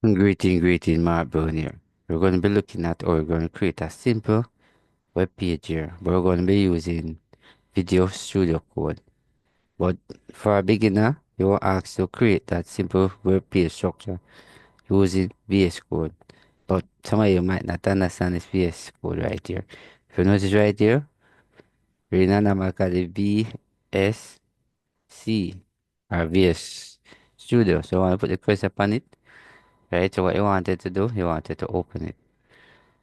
Greeting, Mark Brown here. We're going to be looking at or we're going to create a simple web page here. We're going to be using Video Studio Code. But for a beginner, you will ask to create that simple web page structure using VS Code. But some of you might not understand this VS Code right here. If you notice right here, we're in a number called the VSC or VS Studio. So I want to put the cursor upon it. Right, so what you wanted to do, you wanted to open it.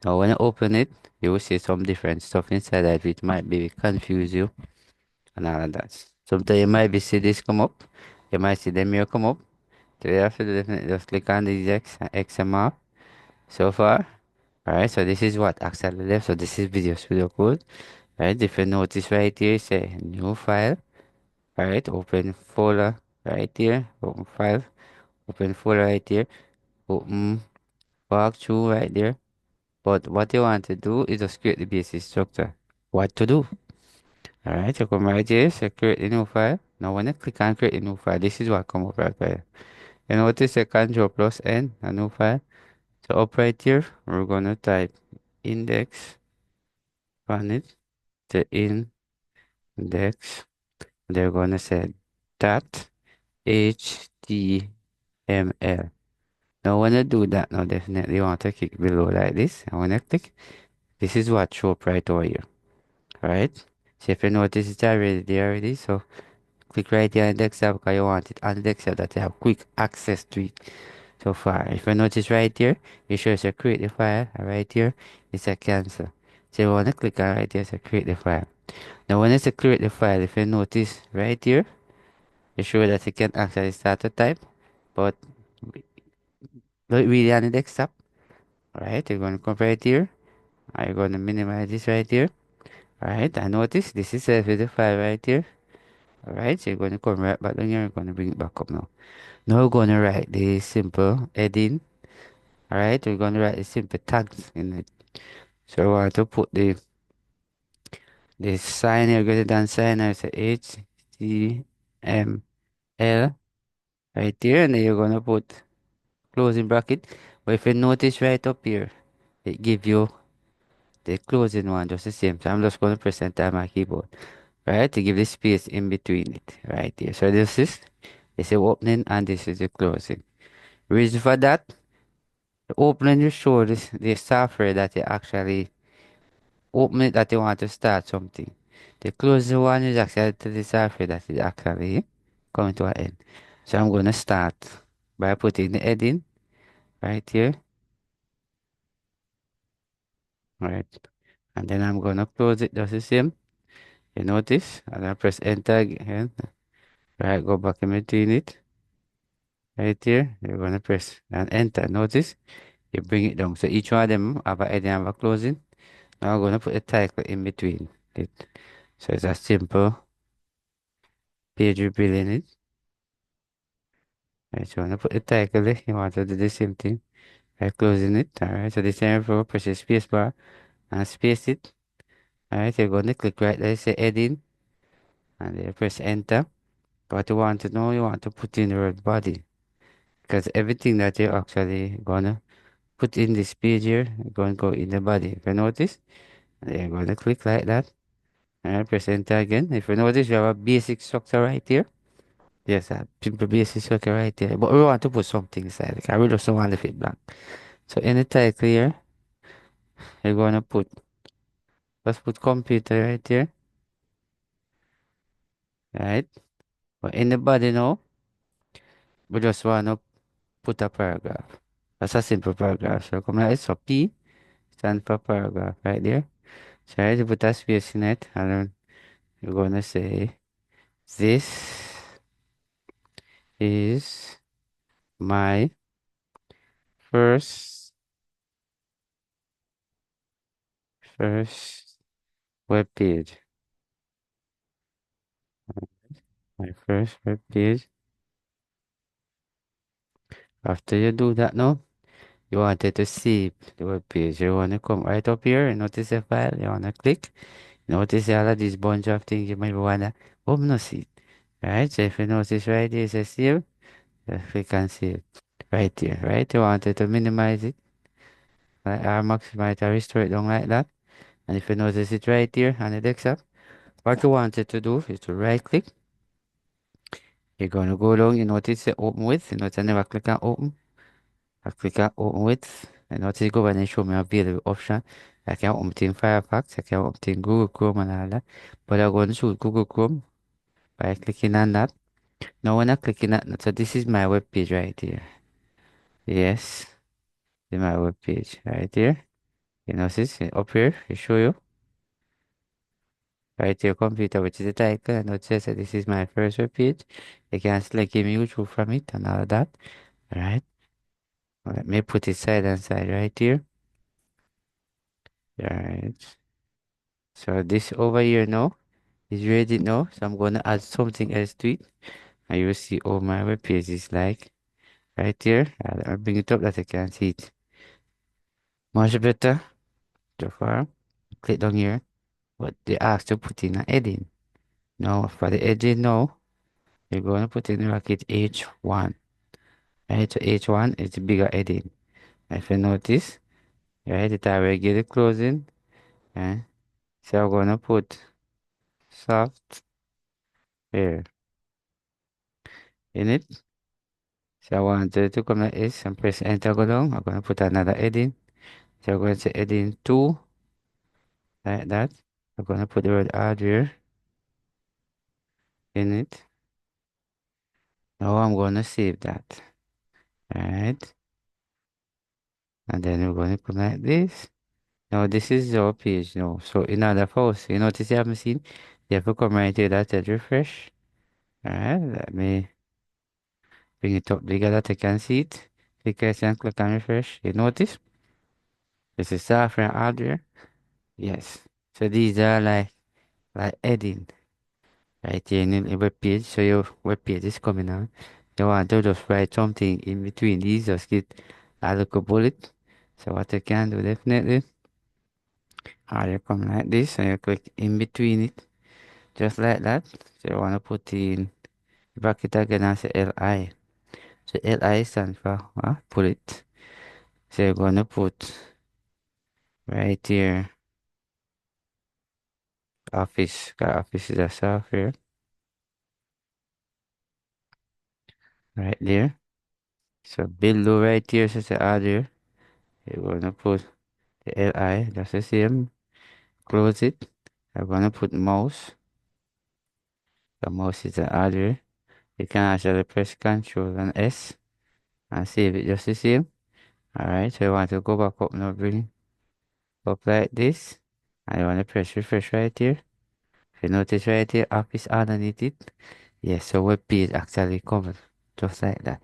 Now, when you open it, you will see some different stuff inside that which might be confuse you and all of that. Sometimes you might be see this come up, you might see them here come up. So you have to definitely just click on the XMR so far. Alright, so this is what actually left. So this is Video Studio Code. Right, if you notice right here, say new file. Alright, open folder right here, open file, open folder right here, open walkthrough right there. But what you want to do is just create the basic structure. What to do? Alright, so come right here, so create a new file. Now when I click on create a new file, this is what come up right there. You notice a Control plus N, a new file. So up right here, we're gonna type index on it, the index. They're gonna say dot HTML. Now when I do that, now definitely you want to click below like this. And when I click, this is what show up right over here. Alright. So if you notice it's already there already, so click right here on the desktop because you want it on the desktop that you have quick access to it so far. If you notice right here, it shows you create the file, and right here, it's a cancel. So you want to click on right here, so create the file. Now when it's a create the file, if you notice right here, you show that you can actually start to type, but not really on the desktop. Alright, you're going to come right here. I'm going to minimize this right here. Alright, and notice this is a video file right here. Alright, so you're going to come right back down here. You're going to bring it back up now. Now we're going to write the simple heading. Alright, we're going to write the simple tags in it. So we want to put the sign here, greater than sign here, so HTML right here. And then you're going to put closing bracket. But if you notice right up here, it give you the closing one just the same. So I'm just going to press enter on my keyboard. Right, to give the space in between it right here. So this is the opening and this is the closing. Reason for that, the opening will show this the software that you actually open it that you want to start something. The closing one is actually to the software that is actually coming to an end. So I'm gonna start by putting the heading right here. Right. And then I'm gonna close it just the same. You notice? And I press enter again. Right, go back in between it. Right here. You're gonna press and enter. Notice? You bring it down. So each one of them have a heading and a closing. Now I'm going to put a title in between it. So it's a simple page rebuilding it. Right, so I'm going to put the title there. You want to do the same thing by closing it. Alright, so the same for press the space bar and space it. Alright, you're going to click right there, say heading, and then press enter. What you want to know, you want to put in the word body. Because everything that you're actually gonna put in this page here, going to go in the body. If you notice, you're going to click like that. And press enter again. If you notice, you have a basic structure right here. Yes, a simple basic structure right there. But we want to put something inside. Like I really just don't want to leave it blank. So in the title here, you're gonna put, let's put computer right here. Right? But in the body now, we just wanna put a paragraph. That's a simple paragraph. So come like this. So P stand for paragraph right there. So right, you put a space in it, and then you're gonna say, this is my first first web page. My first web page. After you do that now, you wanted to save the web page. You want to come right up here and notice the file. You want to click. Notice all of this bunch of things you might want to open or see. Right? So if you notice right here, it says save. Just click and save. right here, right? You wanted to minimize it, right? Or maximize or restore it down like that. And if you notice it right here on the desktop, what you wanted to do is to right click. You're gonna go down, you notice the open with, you notice I never click on open. I click on open with, and notice it go and show me available option. I can open it in Firefox, I can open it in Google Chrome and all that. But I'm going to choose Google Chrome by clicking on that. Now when I click on that, so this is my web page right here. Yes, this is my web page right here. You know, this up here, it show you right here computer, which is the title, and it says that this is my first web page. You can select any YouTube from it and all that. Alright. Let me put it side and side right here. Alright. So this over here now is ready now. So I'm gonna add something else to it. And you will see all my web page is like right here. I'll bring it up that I can see it much better. So far. Click down here. But they ask to put in an heading. Now for the heading now, you're gonna put in bracket H1. Right, so H1 is the bigger heading. If you notice, right, it already get the closing. And so I'm gonna put software in it. So I want it to come like this and press enter go down. I'm gonna put another heading. So I'm going to say heading 2 like that. I'm gonna put the word hardware in it. Now I'm gonna save that. Alright. And then we're gonna come like this. Now this is our page now. So in order for us, you notice you haven't seen, you have to come right here that said refresh. Alright, let me bring it up bigger that I can see it. Click here and click on refresh. You notice? This is software and hardware. Yes. So these are like heading right here in the web page. So your web page is coming on. You want to just write something in between these, just get a little bullet. So what you can do definitely, or you come like this and you click in between it, just like that. So you want to put in bracket again and say LI. So LI stands for bullet. So you're gonna put right here office. Got office is a software right there. So below right here says the other. You're gonna put the LI, that's the same. Close it. I'm gonna put mouse. The mouse is the other. You can actually press Ctrl and S and save it just the same. Alright, so you want to go back up now, bring up like this. And you want to press refresh right here. If you notice right here, app is underneath it. Yes, so web page actually covered just like that.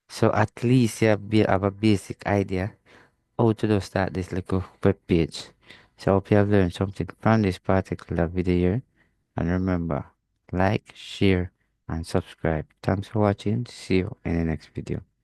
So at least you have a basic idea how to do start this little web page. So I hope you have learned something from this particular video here. And remember, like, share, and subscribe. Thanks for watching. See you in the next video.